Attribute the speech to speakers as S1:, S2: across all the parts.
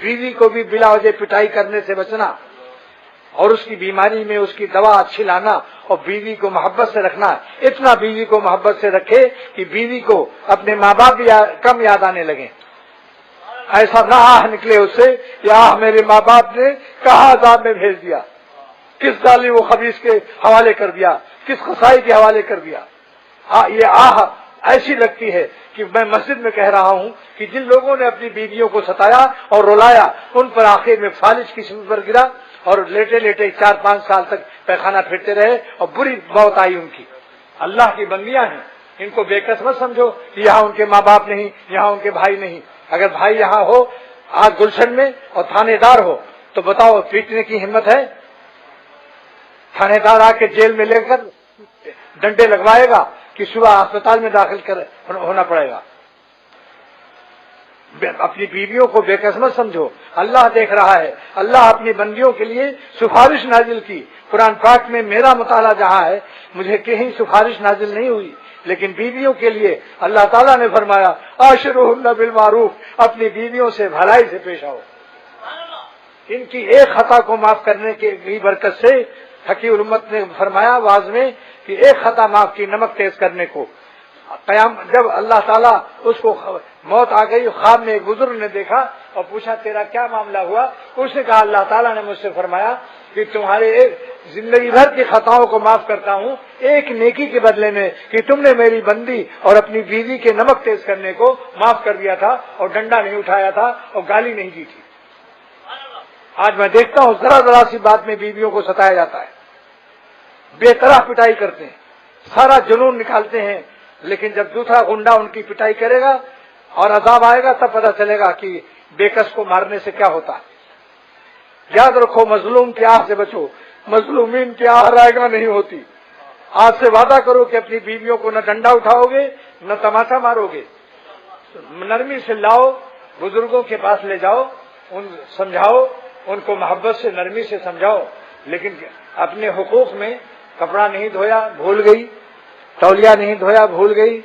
S1: بیوی کو بھی بلا وجہ پٹائی کرنے سے بچنا اور اس کی بیماری میں اس کی دوا اچھی لانا اور بیوی کو محبت سے رکھنا. اتنا بیوی کو محبت سے رکھے کہ بیوی کو اپنے ماں باپ کم یاد آنے لگے. ایسا نہ آہ نکلے اس سے کہ آہ میرے ماں باپ نے کہاں عذاب میں بھیج دیا, کس ڈالی وہ خبیث کے حوالے کر دیا, کس خسائی کے حوالے کر دیا. یہ آہ ایسی لگتی ہے کہ میں مسجد میں کہہ رہا ہوں کہ جن لوگوں نے اپنی بیویوں کو ستایا اور رلایا ان پر آخر میں فالج کی شکل پر گرا اور لیٹے لیٹے 4-5 سال تک پیخانہ پھرتے رہے اور بری موت آئی ان کی. اللہ کی بندیاں ہیں, ان کو بے کس مت سمجھو کہ یہاں ان کے ماں باپ نہیں, یہاں ان کے بھائی نہیں. اگر بھائی یہاں ہو آج گلشن میں اور تھانے دار ہو تو بتاؤ پیٹنے کی ہمت ہے؟ تھانے دار آ کے جیل میں لے کر ڈنڈے لگوائے گا کہ صبح اسپتال میں داخل ہونا پڑے گا. اپنی بیویوں کو بے قسمت سمجھو, اللہ دیکھ رہا ہے. اللہ اپنی بندیوں کے لیے سفارش نازل کی. قرآن پاک میں میرا مطالعہ جہاں ہے مجھے کہیں سفارش نازل نہیں ہوئی, لیکن بیویوں کے لیے اللہ تعالیٰ نے فرمایا عاشرہن بالمعروف, اپنی بیویوں سے بھلائی سے پیش آؤ. ان کی ایک خطا کو معاف کرنے کی برکت سے حکیم الامت نے فرمایا واز میں کہ ایک خطا معاف کی نمک تیز کرنے کو. قیام جب اللہ تعالیٰ اس کو موت آ گئی, خواب میں ایک بزرگ نے دیکھا اور پوچھا تیرا کیا معاملہ ہوا؟ اس نے کہا اللہ تعالیٰ نے مجھ سے فرمایا کہ تمہارے زندگی بھر کی خطاؤں کو معاف کرتا ہوں ایک نیکی کے بدلے میں کہ تم نے میری بندی اور اپنی بیوی کے نمک تیز کرنے کو معاف کر دیا تھا اور ڈنڈا نہیں اٹھایا تھا اور گالی نہیں دی تھی. آج میں دیکھتا ہوں ذرا سی بات میں بیویوں کو ستایا جاتا ہے, بے طرح پٹائی کرتے ہیں, سارا جنون نکالتے ہیں, لیکن جب دوسرا گنڈا ان کی پٹائی کرے گا اور عذاب آئے گا تب پتہ چلے گا کہ بےکس کو مارنے سے کیا ہوتا ہے. یاد رکھو مظلوم کی آہ سے بچو, مظلومین کی آہ رائے گا نہیں ہوتی. آج سے وعدہ کرو کہ اپنی بیویوں کو نہ ڈنڈا اٹھاؤ گے نہ تماچا مارو گے, نرمی سے لاؤ, بزرگوں کے پاس لے جاؤ, ان سمجھاؤ, ان کو محبت سے نرمی سے سمجھاؤ. لیکن اپنے حقوق میں کپڑا نہیں دھویا بھول گئی, تولیہ نہیں دھویا بھول گئی,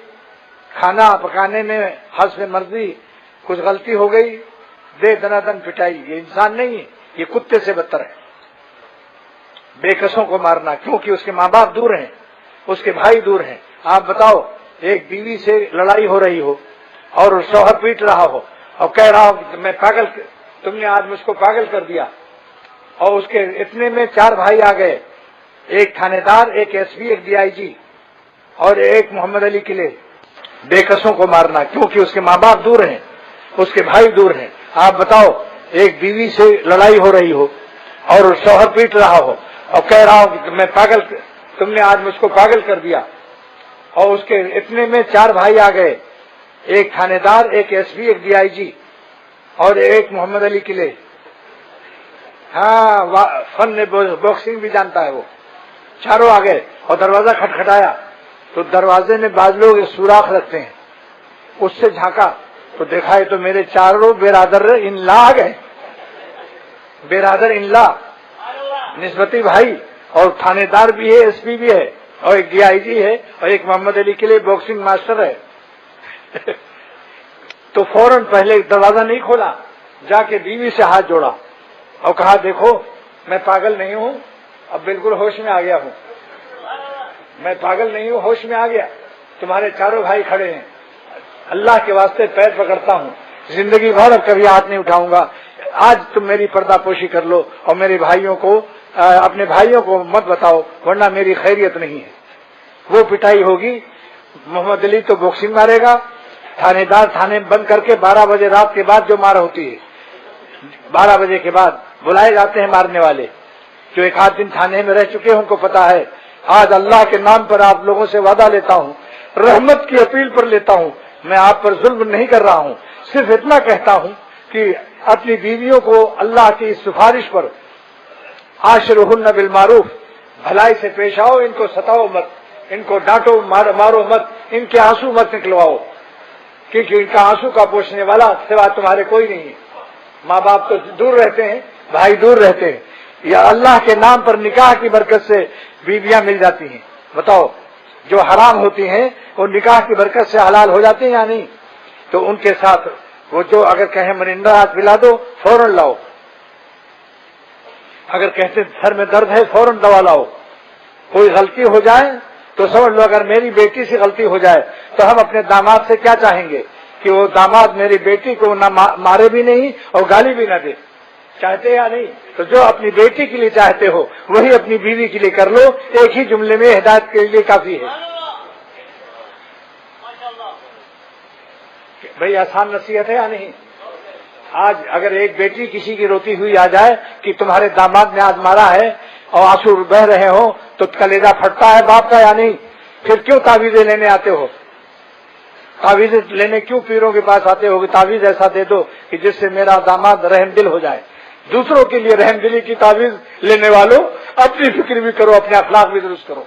S1: کھانا پکانے میں حسب مرضی کچھ غلطی ہو گئی, دے دنا دن پٹائی. یہ انسان نہیں ہے, یہ کتے سے بدتر ہے. بے کسوں کو مارنا کیونکہ اس کے ماں باپ دور ہیں, اس کے بھائی دور ہیں. آپ بتاؤ ایک بیوی سے لڑائی ہو رہی ہو اور شوہر پیٹ رہا ہو اور کہہ رہا ہو میں پاگل, تم نے آج مجھ کو پاگل کر دیا, اور اس کے اتنے میں 4 بھائی آ گئے, ایک تھانے دار, ایک ایس پی, ایک ڈی آئی جی اور ایک محمد علی قلعے. بے کسوں کو مارنا کیونکہ اس کے ماں باپ دور ہیں, اس کے بھائی دور ہیں. آپ بتاؤ ایک بیوی سے لڑائی ہو رہی ہو اور شوہر پیٹ رہا ہو اور کہہ رہا ہو میں پاگل, تم نے آج مجھ کو پاگل کر دیا, اور اس کے اتنے میں 4 بھائی آ گئے, ایک تھانے دار, ایک ایس پی, ایک ڈی آئی جی اور ایک محمد علی قلعے. ہاں فن باکسنگ بھی جانتا ہے وہ. چاروں آ گئے اور دروازہ کھٹکھٹایا تو دروازے میں بعض لوگ سوراخ رکھتے ہیں, اس سے جھانکا تو دیکھا ہے تو میرے 4 برادر ان لا آ گئے. برادر ان لا نسبتی بھائی, اور تھانے دار بھی ہے, ایس پی بھی ہے, اور ایک ڈی آئی جی ہے, اور ایک محمد علی کے لیے باکسنگ ماسٹر ہے. تو فوراً پہلے دروازہ نہیں کھولا, جا کے بیوی سے ہاتھ جوڑا اور کہا دیکھو میں پاگل نہیں ہوں, اب بالکل ہوش میں آ گیا ہوں, میں پاگل نہیں ہوں, ہوش میں آ گیا. تمہارے 4 بھائی کھڑے ہیں, اللہ کے واسطے پیر پکڑتا ہوں, زندگی بھر اب کبھی ہاتھ نہیں اٹھاؤں گا. آج تم میری پردہ پوشی کر لو اور میرے بھائیوں کو, اپنے بھائیوں کو مت بتاؤ ورنہ میری خیریت نہیں ہے. وہ پٹائی ہوگی. محمد علی تو باکسنگ مارے گا, تھانے دار تھانے بند کر کے 12 بجے رات کے بعد جو مار ہوتی ہے, 12 بجے کے بعد بلائے جاتے ہیں مارنے والے, جو 1 آدھ دن تھانے میں رہ چکے ہیں ان کو پتا ہے. آج اللہ کے نام پر آپ لوگوں سے وعدہ لیتا ہوں, رحمت کی اپیل پر لیتا ہوں, میں آپ پر ظلم نہیں کر رہا ہوں, صرف اتنا کہتا ہوں کہ اپنی بیویوں کو اللہ کی سفارش پر عاشرہن بالمعروف, بھلائی سے پیش آؤ, ان کو ستاؤ مت, ان کو ڈانٹو مارو مت, ان کے آنسو مت نکلواؤ, کیونکہ ان کا آنسو کا پوچھنے والا سوا تمہارے کوئی نہیں ہے. ماں باپ تو دور رہتے ہیں, بھائی دور رہتے ہیں, یا اللہ کے نام پر نکاح کی برکت سے بیویاں مل جاتی ہیں. بتاؤ جو حرام ہوتی ہیں وہ نکاح کی برکت سے حلال ہو جاتے ہیں یا نہیں؟ تو ان کے ساتھ وہ جو اگر کہیں مرندہ ہاتھ پلا دو فوراً لاؤ. اگر کہتے سر میں درد ہے فوراً دوا لاؤ. کوئی غلطی ہو جائے تو سمجھ لو اگر میری بیٹی سے غلطی ہو جائے تو ہم اپنے داماد سے کیا چاہیں گے کہ وہ داماد میری بیٹی کو نہ مارے بھی نہیں اور گالی بھی نہ دے. چاہتے یا نہیں؟ تو جو اپنی بیٹی کے لیے چاہتے ہو وہی اپنی بیوی کے لیے کر لو. ایک ہی جملے میں ہدایت کے لیے کافی ہے. بھئی آسان نصیحت ہے یا نہیں؟ آج اگر ایک بیٹی کسی کی روتی ہوئی آ جائے کہ تمہارے داماد نے آج مارا ہے اور آنسو بہ رہے ہوں تو کلیجہ پھٹتا ہے باپ کا یا نہیں؟ پھر کیوں تعویذیں لینے آتے ہو؟ تعویذیں لینے کیوں پیروں کے پاس آتے ہو کہ تعویذ ایسا دے دو کہ جس سے میرا داماد رحم دل ہو جائے؟ دوسروں کے لیے رحم دلی کی تعویذ لینے والوں اپنی فکر بھی کرو، اپنے اخلاق بھی درست کرو.